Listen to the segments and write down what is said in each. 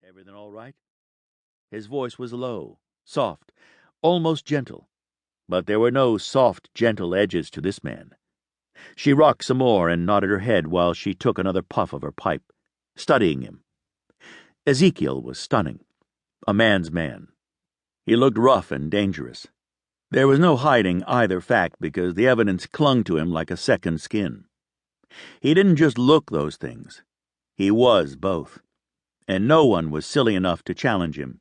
Everything all right?" His voice was low, soft, almost gentle, but there were no soft, gentle edges to this man. She rocked some more and nodded her head while she took another puff of her pipe, studying him. Ezekiel was stunning. A man's man. He looked rough and dangerous. There was no hiding either fact because the evidence clung to him like a second skin. He didn't just look those things. He was both. And no one was silly enough to challenge him.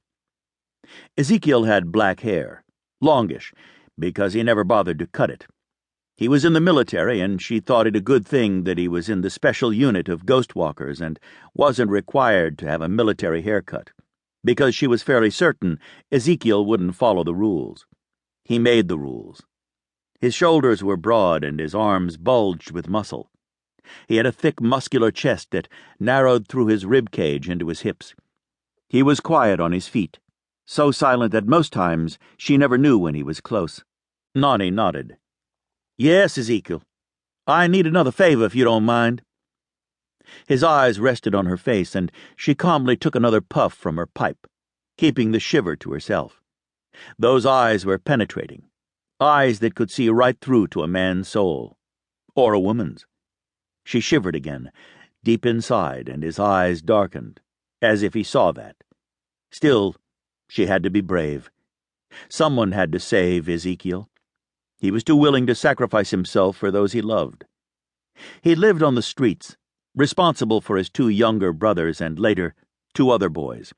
Ezekiel had black hair, longish, because he never bothered to cut it. He was in the military, and she thought it a good thing that he was in the special unit of GhostWalkers and wasn't required to have a military haircut, because she was fairly certain Ezekiel wouldn't follow the rules. He made the rules. His shoulders were broad and his arms bulged with muscle. He had a thick, muscular chest that narrowed through his rib cage into his hips. He was quiet on his feet, so silent that most times she never knew when he was close. Nani nodded. "Yes, Ezekiel. I need another favor if you don't mind." His eyes rested on her face, and she calmly took another puff from her pipe, keeping the shiver to herself. Those eyes were penetrating, eyes that could see right through to a man's soul, or a woman's. She shivered again, deep inside, and his eyes darkened, as if he saw that. Still, she had to be brave. Someone had to save Ezekiel. He was too willing to sacrifice himself for those he loved. He lived on the streets, responsible for his 2 younger brothers and, later, 2 other boys.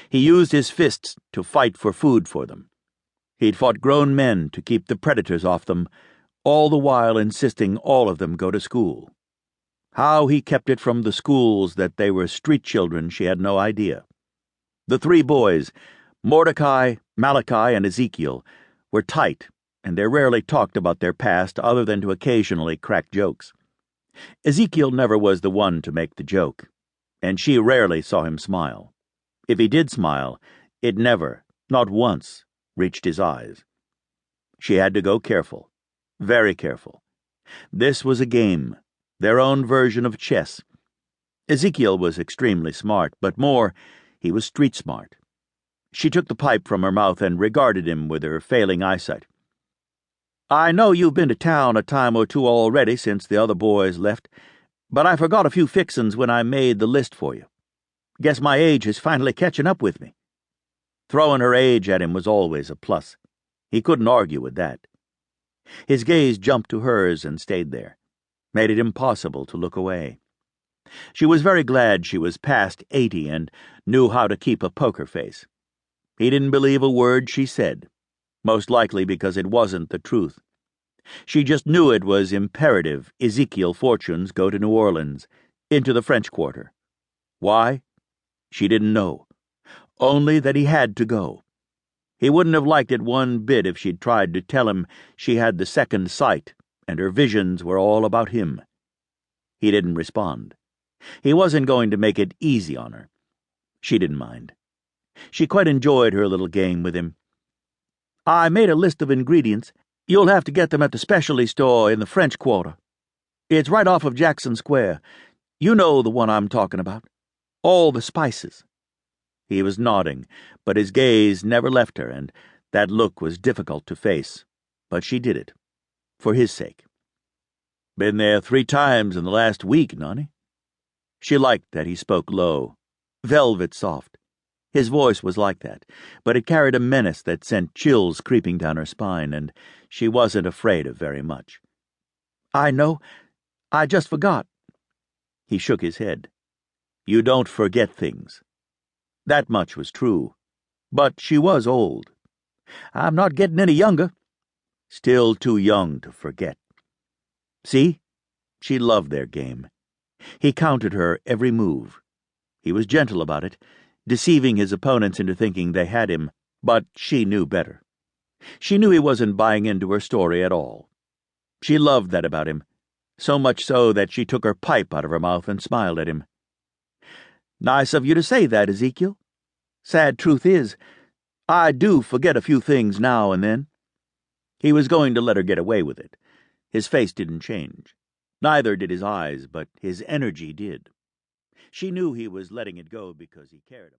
He used his fists to fight for food for them. He'd fought grown men to keep the predators off them, all the while insisting all of them go to school. How he kept it from the schools that they were street children, she had no idea. The 3 boys, Mordecai, Malachi, and Ezekiel, were tight, and they rarely talked about their past other than to occasionally crack jokes. Ezekiel never was the one to make the joke, and she rarely saw him smile. If he did smile, it never, not once, reached his eyes. She had to go careful, very careful. This was a game, their own version of chess. Ezekiel was extremely smart, but more, he was street smart. She took the pipe from her mouth and regarded him with her failing eyesight. "I know you've been to town a time or 2 already since the other boys left, but I forgot a few fixin's when I made the list for you. Guess my age is finally catching up with me." Throwing her age at him was always a plus. He couldn't argue with that. His gaze jumped to hers and stayed there, made it impossible to look away. She was very glad she was past 80 and knew how to keep a poker face. He didn't believe a word she said, most likely because it wasn't the truth. She just knew it was imperative Ezekiel Fortunes go to New Orleans, into the French Quarter. Why? She didn't know. Only that he had to go. He wouldn't have liked it one bit if she'd tried to tell him she had the second sight and her visions were all about him. He didn't respond. He wasn't going to make it easy on her. She didn't mind. She quite enjoyed her little game with him. "I made a list of ingredients. You'll have to get them at the specialty store in the French Quarter. It's right off of Jackson Square. You know the one I'm talking about. All the spices." He was nodding, but his gaze never left her, and that look was difficult to face. But she did it. For his sake. "Been there 3 times in the last week, Nani." She liked that he spoke low, velvet soft. His voice was like that, but it carried a menace that sent chills creeping down her spine, and she wasn't afraid of very much. "I know. I just forgot." He shook his head. "You don't forget things." That much was true, but she was old. "I'm not getting any younger." Still too young to forget. See? She loved their game. He counted her every move. He was gentle about it, deceiving his opponents into thinking they had him, but she knew better. She knew he wasn't buying into her story at all. She loved that about him, so much so that she took her pipe out of her mouth and smiled at him. "Nice of you to say that, Ezekiel. Sad truth is, I do forget a few things now and then." He was going to let her get away with it. His face didn't change. Neither did his eyes, but his energy did. She knew he was letting it go because he cared about it.